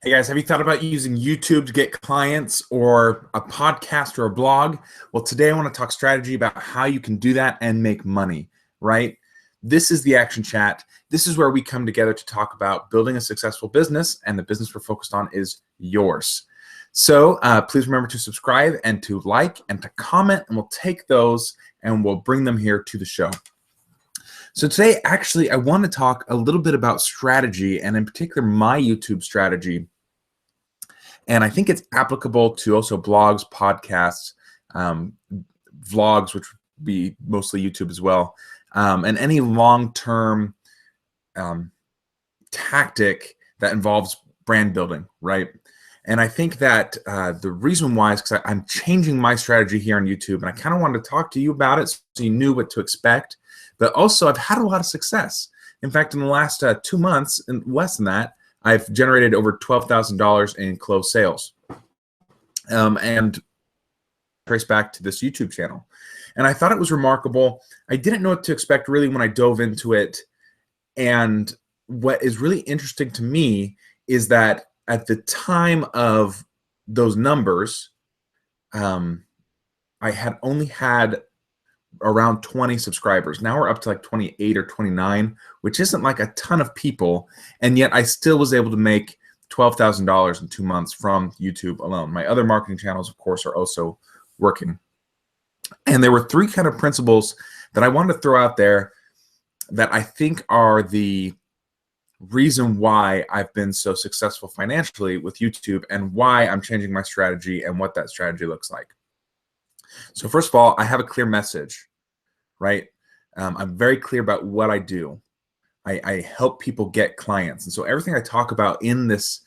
Hey guys, have you thought about using YouTube to get clients or a podcast or a blog? Well, today I want to talk strategy about how you can do that and make money, right? This is the Action Chat. This is where we come together to talk about building a successful business, and the business we're focused on is yours. So please remember to subscribe and to like and to comment, and we'll take those and we'll bring them here to the show. So today, actually, I want to talk a little bit about strategy, and in particular, my YouTube strategy. And I think it's applicable to also blogs, podcasts, vlogs, which would be mostly YouTube as well, and any long-term tactic that involves brand building, right? And I think that the reason why is because I'm changing my strategy here on YouTube, and I kind of wanted to talk to you about it so you knew what to expect. But also, I've had a lot of success. In fact, in the last 2 months, and less than that, I've generated over $12,000 in closed sales, and trace back to this YouTube channel. And I thought it was remarkable. I didn't know what to expect really when I dove into it. And what is really interesting to me is that at the time of those numbers, I had only had around 20 subscribers. Now we're up to like 28 or 29, which isn't like a ton of people, and yet I still was able to make $12,000 in 2 months from YouTube alone. My other marketing channels, of course, are also working. And there were 3 kind of principles that I wanted to throw out there that I think are the reason why I've been so successful financially with YouTube, and why I'm changing my strategy and what that strategy looks like. So first of all, I have a clear message, right? I'm very clear about what I do. I help people get clients, and so everything I talk about in this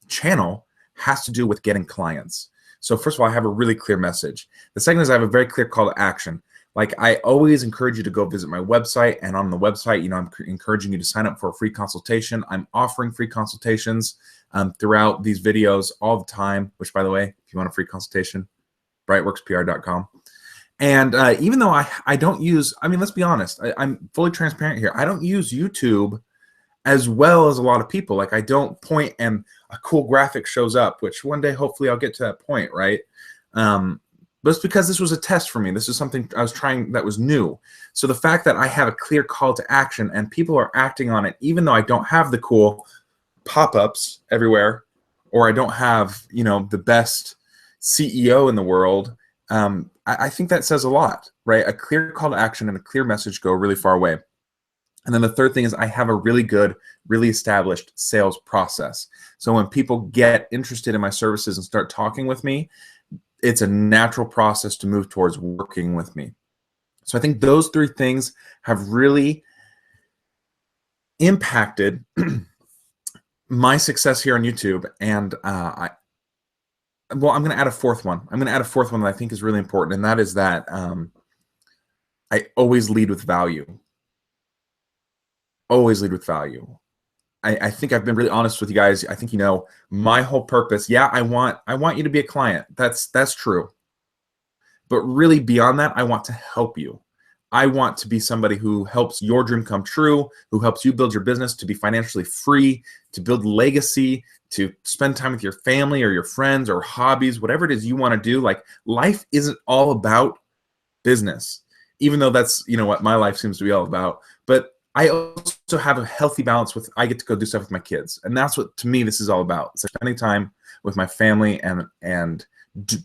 channel has to do with getting clients. So first of all, I have a really clear message. The second is I have a very clear call to action. Like, I always encourage you to go visit my website, and on the website, I'm encouraging you to sign up for a free consultation. I'm offering free consultations throughout these videos all the time, which, by the way, if you want a free consultation, brightworkspr.com. And even though I don't use, let's be honest, I'm fully transparent here. I don't use YouTube as well as a lot of people. Like, I don't point and a cool graphic shows up, which one day, hopefully, I'll get to that point, right? But it's because this was a test for me. This is something I was trying that was new. So the fact that I have a clear call to action and people are acting on it, even though I don't have the cool pop-ups everywhere, or I don't have, the best CEO in the world, I think that says a lot, right? A clear call to action and a clear message go really far away. And then the third thing is I have a really good, really established sales process. So when people get interested in my services and start talking with me, it's a natural process to move towards working with me. So I think those 3 things have really impacted my success here on YouTube. And I'm going to add a 4th one. I'm going to add a 4th one that I think is really important, and that is that I always lead with value. Always lead with value. I think I've been really honest with you guys. I think my whole purpose. Yeah, I want you to be a client. That's true. But really beyond that, I want to help you. I want to be somebody who helps your dream come true, who helps you build your business to be financially free, to build legacy, to spend time with your family or your friends or hobbies, whatever it is you want to do. Like, life isn't all about business, even though that's, what my life seems to be all about. But I also have a healthy balance with, I get to go do stuff with my kids. And that's what, to me, this is all about. It's like spending time with my family and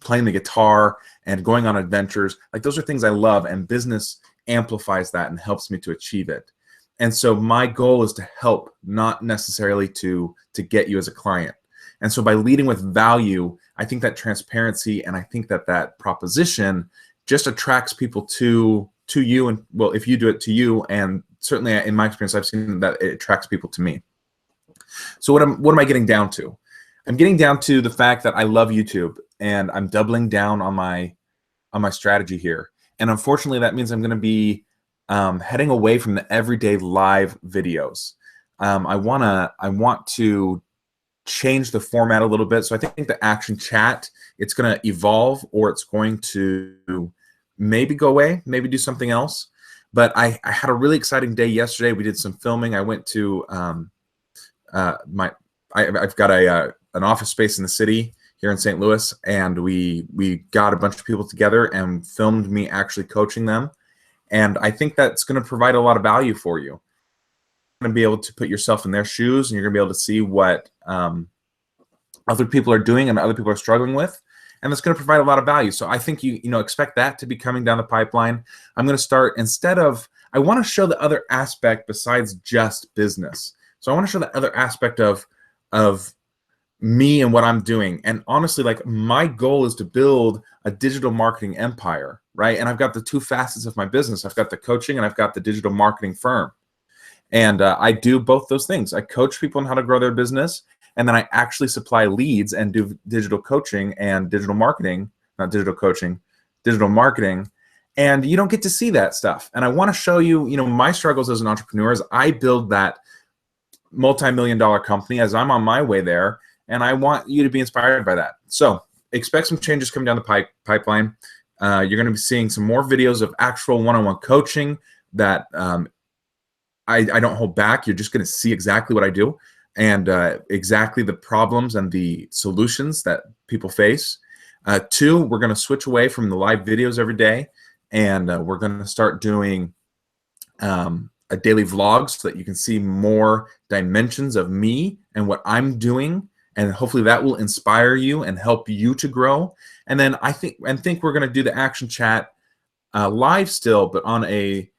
playing the guitar and going on adventures. Like, those are things I love, and business amplifies that and helps me to achieve it. And so my goal is to help, not necessarily to get you as a client. And so by leading with value, I think that transparency, and I think that proposition just attracts people to you. And well, if you do it, to you, and certainly in my experience, I've seen that it attracts people to me. So what am I getting down to? I'm getting down to the fact that I love YouTube, and I'm doubling down on my strategy here. And unfortunately, that means I'm going to be heading away from the everyday live videos. I want to change the format a little bit. So I think the Action Chat, it's going to evolve, or it's going to maybe go away, maybe do something else. But I had a really exciting day yesterday. We did some filming. I went to I've got an office space in the city here in St. Louis, and we got a bunch of people together and filmed me actually coaching them. And I think that's going to provide a lot of value for you. You're going to be able to put yourself in their shoes, and you're going to be able to see what other people are doing and other people are struggling with. And that's going to provide a lot of value. So I think you expect that to be coming down the pipeline. I'm going to start, I want to show the other aspect besides just business. So I want to show the other aspect of me and what I'm doing. And honestly, like, my goal is to build a digital marketing empire, right? And I've got the two facets of my business. I've got the coaching and I've got the digital marketing firm. And I do both those things. I coach people on how to grow their business, and then I actually supply leads and do digital coaching and digital marketing, not digital coaching, digital marketing. And you don't get to see that stuff. And I want to show you, my struggles as an entrepreneur as I build that multi-million-dollar company, as I'm on my way there. And I want you to be inspired by that. So expect some changes coming down the pipeline. You're going to be seeing some more videos of actual one-on-one coaching that I don't hold back. You're just going to see exactly what I do, and exactly the problems and the solutions that people face. 2, we're going to switch away from the live videos every day, and we're going to start doing a daily vlog so that you can see more dimensions of me and what I'm doing, and hopefully that will inspire you and help you to grow. And then I think we're going to do the action chat live still, but on a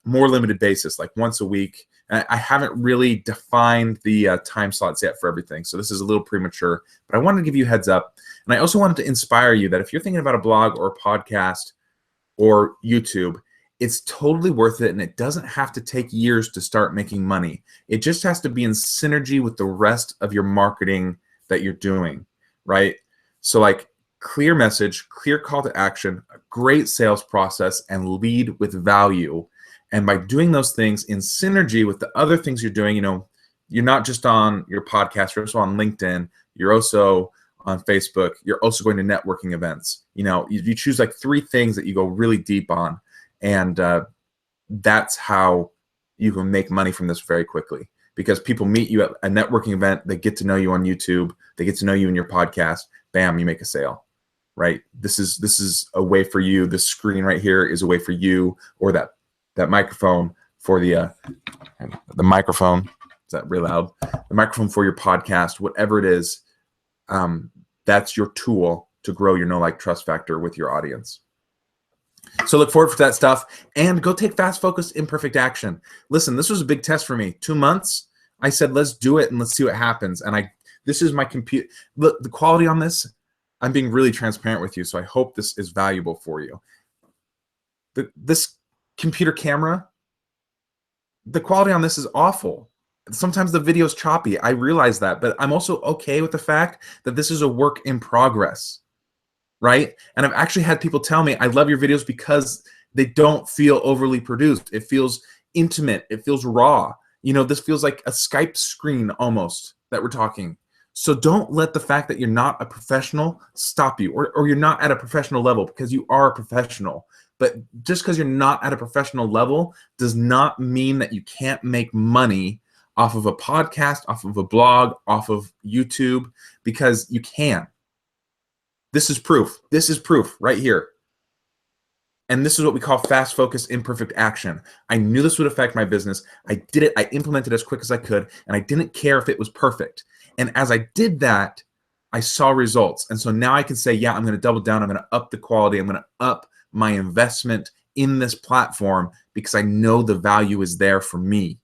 more limited basis, like once a week. I haven't really defined the time slots yet for everything, so this is a little premature, but I wanted to give you a heads up. And I also wanted to inspire you that if you're thinking about a blog or a podcast or YouTube, it's totally worth it, and it doesn't have to take years to start making money. It just has to be in synergy with the rest of your marketing that you're doing, right? So like, clear message, clear call to action, a great sales process, and lead with value. And by doing those things in synergy with the other things you're doing, you're not just on your podcast, you're also on LinkedIn, you're also on Facebook, you're also going to networking events. You choose like 3 things that you go really deep on, and that's how you can make money from this very quickly. Because people meet you at a networking event, they get to know you on YouTube, they get to know you in your podcast, bam, you make a sale, right? This is a way for you. This screen right here is a way for you, or that microphone for the microphone. Is that really loud? The microphone for your podcast, whatever it is, that's your tool to grow your know, like, trust factor with your audience. So look forward to that stuff, and go take fast, focused, imperfect action. Listen, this was a big test for me. 2 months. I said, let's do it and let's see what happens. And this is my computer. Look, the quality on this, I'm being really transparent with you, so I hope this is valuable for you. This computer camera, the quality on this is awful. Sometimes the video is choppy. I realize that, but I'm also okay with the fact that this is a work in progress, right? And I've actually had people tell me, I love your videos because they don't feel overly produced. It feels intimate. It feels raw. This feels like a Skype screen almost that we're talking. So don't let the fact that you're not a professional stop you, or you're not at a professional level, because you are a professional. But just because you're not at a professional level does not mean that you can't make money off of a podcast, off of a blog, off of YouTube, because you can. This is proof. This is proof right here. And this is what we call fast, focused, imperfect action. I knew this would affect my business. I did it. I implemented as quick as I could, and I didn't care if it was perfect. And as I did that, I saw results. And so now I can say, yeah, I'm going to double down. I'm going to up the quality. I'm going to up my investment in this platform, because I know the value is there for me.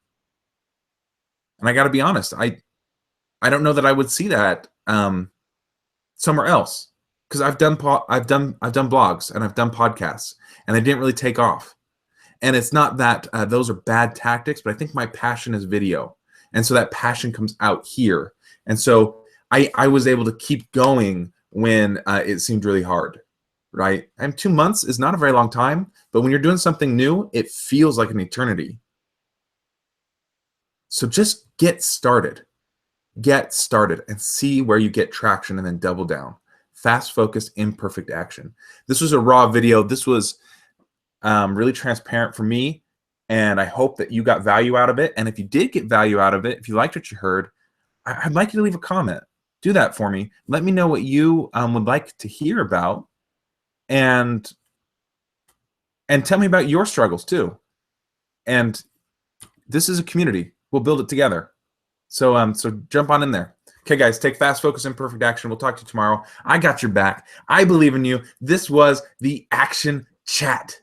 And I got to be honest, I don't know that I would see that somewhere else, because I've done blogs and I've done podcasts, and they didn't really take off. And it's not that those are bad tactics, but I think my passion is video, and so that passion comes out here. And so I was able to keep going when it seemed really hard. Right? And 2 months is not a very long time, but when you're doing something new, it feels like an eternity. So just get started. Get started and see where you get traction, and then double down. Fast, focused, imperfect action. This was a raw video. This was really transparent for me, and I hope that you got value out of it. And if you did get value out of it, if you liked what you heard, I'd like you to leave a comment. Do that for me. Let me know what you would like to hear about, and tell me about your struggles too. And this is a community. We'll build it together. So so jump on in there. Okay, guys, take fast focus and perfect action. We'll talk to you tomorrow. I got your back. I believe in you. This was the Action Chat.